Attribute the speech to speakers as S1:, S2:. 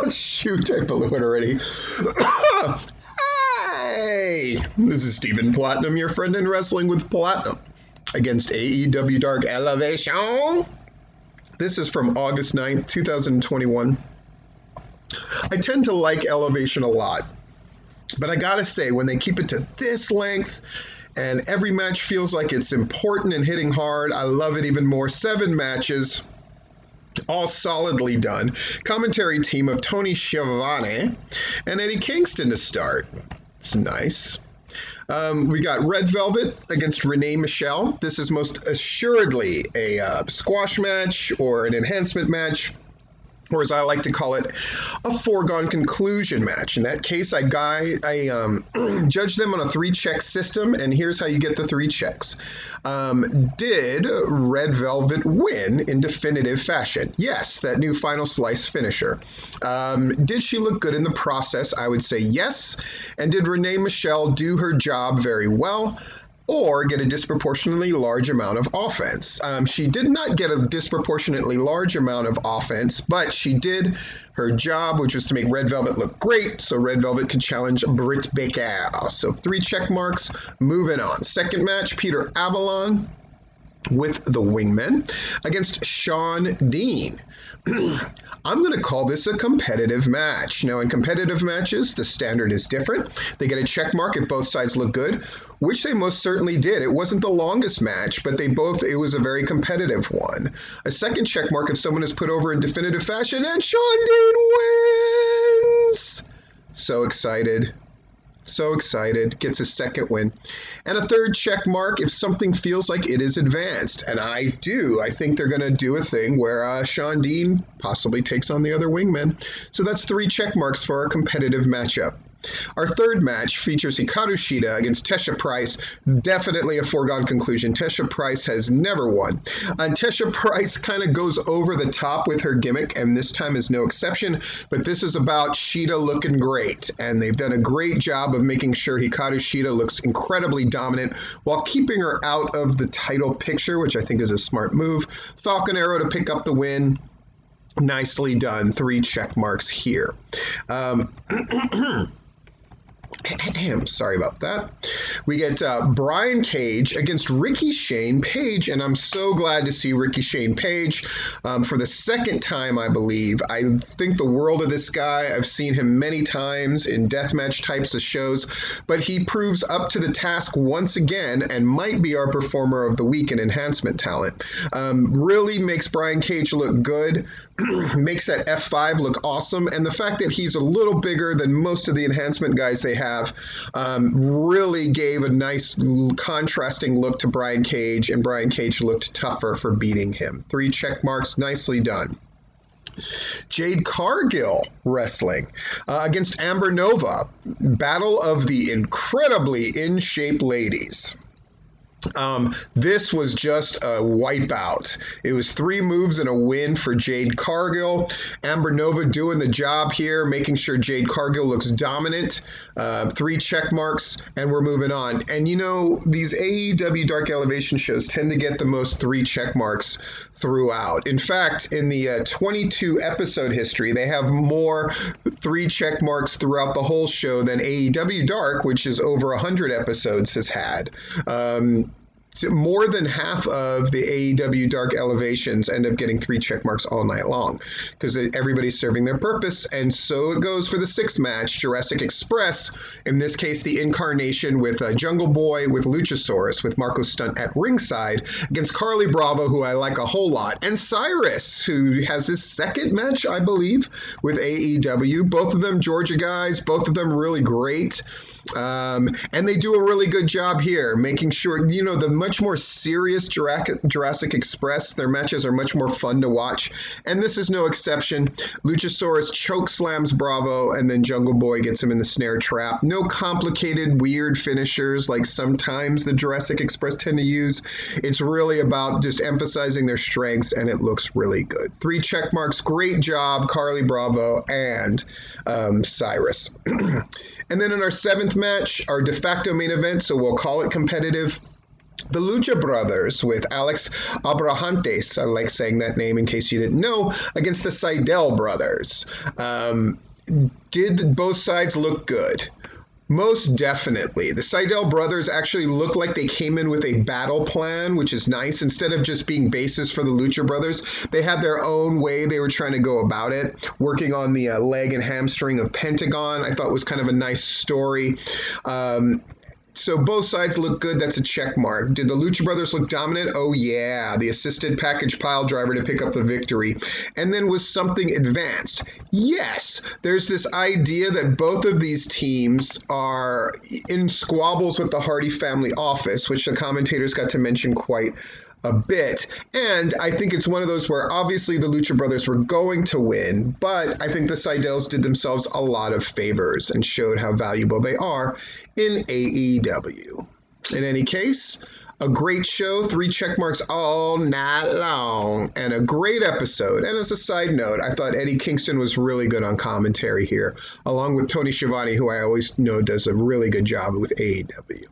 S1: Oh, shoot, I blew it already. Hey, this is Stephen Platinum, your friend in Wrestling with Platinum, against AEW Dark Elevation. This is from August 9th, 2021. I tend to like Elevation a lot, but I gotta say, when they keep it to this length and every match feels like it's important and hitting hard, I love it even more. 7 matches, all solidly done. Commentary team of Tony Schiavone and Eddie Kingston to start. It's nice. We got Red Velvet against Renee Michelle. This is most assuredly a squash match or an enhancement match, or as I like to call it, a foregone conclusion match. In that case, I judge them on a 3-check system, and here's how you get the 3 checks. Did Red Velvet win in definitive fashion? Yes, that new Final Slice finisher. Did she look good in the process? I would say yes. And did Renee Michelle do her job very well, or get a disproportionately large amount of offense? She did not get a disproportionately large amount of offense, but she did her job, which was to make Red Velvet look great, so Red Velvet could challenge Britt Baker. So 3 check marks, moving on. Second match, Peter Avalon with the Wingmen against Sean Dean. I'm going to call this a competitive match. Now, in competitive matches, the standard is different. They get a check mark if both sides look good, which they most certainly did. It wasn't the longest match, but it was a very competitive one. A second check mark if someone is put over in definitive fashion, and Sean Dean wins! So excited. So excited, gets a second win. And a third check mark if something feels like it is advanced. And I do. I think they're going to do a thing where Sean Dean possibly takes on the other Wingmen. So that's 3 check marks for our competitive matchup. Our third match features Hikaru Shida against Tesha Price. Definitely a foregone conclusion. Tesha Price has never won. Tesha Price kind of goes over the top with her gimmick, and this time is no exception. But this is about Shida looking great, and they've done a great job of making sure Hikaru Shida looks incredibly dominant while keeping her out of the title picture, which I think is a smart move. Falcon Arrow to pick up the win. Nicely done. 3 check marks here. Sorry about that. We get Brian Cage against Rickey Shane Page, and I'm so glad to see Rickey Shane Page for the second time, I believe. I think the world of this guy. I've seen him many times in deathmatch types of shows, but he proves up to the task once again and might be our performer of the week in enhancement talent. Really makes Brian Cage look good, makes that F5 look awesome, and the fact that he's a little bigger than most of the enhancement guys they have really gave a nice contrasting look to Brian Cage, and Brian Cage looked tougher for beating him. 3 check marks, nicely done. Jade Cargill wrestling against Amber Nova. Battle of the incredibly in-shape ladies. This was just a wipeout. It was 3 moves and a win for Jade Cargill. Amber Nova doing the job here, making sure Jade Cargill looks dominant. 3 check marks, and we're moving on. And you know, these AEW Dark Elevation shows tend to get the most 3 check marks throughout. In fact, in the 22 episode history, they have more 3 check marks throughout the whole show than AEW Dark, which is over 100 episodes, has had. More than half of the AEW Dark Elevations end up getting 3 check marks all night long because everybody's serving their purpose. And so it goes for the 6th match, Jurassic Express. In this case, the incarnation with Jungle Boy, with Luchasaurus, with Marco Stunt at ringside against Carlie Bravo, who I like a whole lot, and Cyrus, who has his 2nd match, I believe, with AEW. Both of them Georgia guys, both of them really great. And they do a really good job here, making sure, you know, the much more serious Jurassic Express, their matches are much more fun to watch, and this is no exception. Luchasaurus choke slams Bravo, and then Jungle Boy gets him in the snare trap. No complicated, weird finishers like sometimes the Jurassic Express tend to use. It's really about just emphasizing their strengths, and it looks really good. 3 check marks, great job, Carlie Bravo and Cyrus. And then in our 7th match, our de facto main event, so we'll call it competitive, The Lucha Brothers with Alex Abrahantes, I like saying that name in case you didn't know, against the Seidel Brothers. Did both sides look good? Most definitely. The Seidel brothers actually look like they came in with a battle plan, which is nice. Instead of just being bases for the Lucha Brothers, they had their own way they were trying to go about it, working on the leg and hamstring of Pentagon. I thought was kind of a nice story. So both sides look good. That's a check mark. Did the Lucha Brothers look dominant? Oh, yeah. The assisted package pile driver to pick up the victory. And then was something advanced? Yes. There's this idea that both of these teams are in squabbles with the Hardy family office, which the commentators got to mention quite a bit. And I think it's one of those where obviously the Lucha Brothers were going to win, but I think the Seidels did themselves a lot of favors and showed how valuable they are in AEW. In any case, a great show, 3 check marks all night long, and a great episode. And as a side note, I thought Eddie Kingston was really good on commentary here, along with Tony Schiavone, who I always know does a really good job with AEW.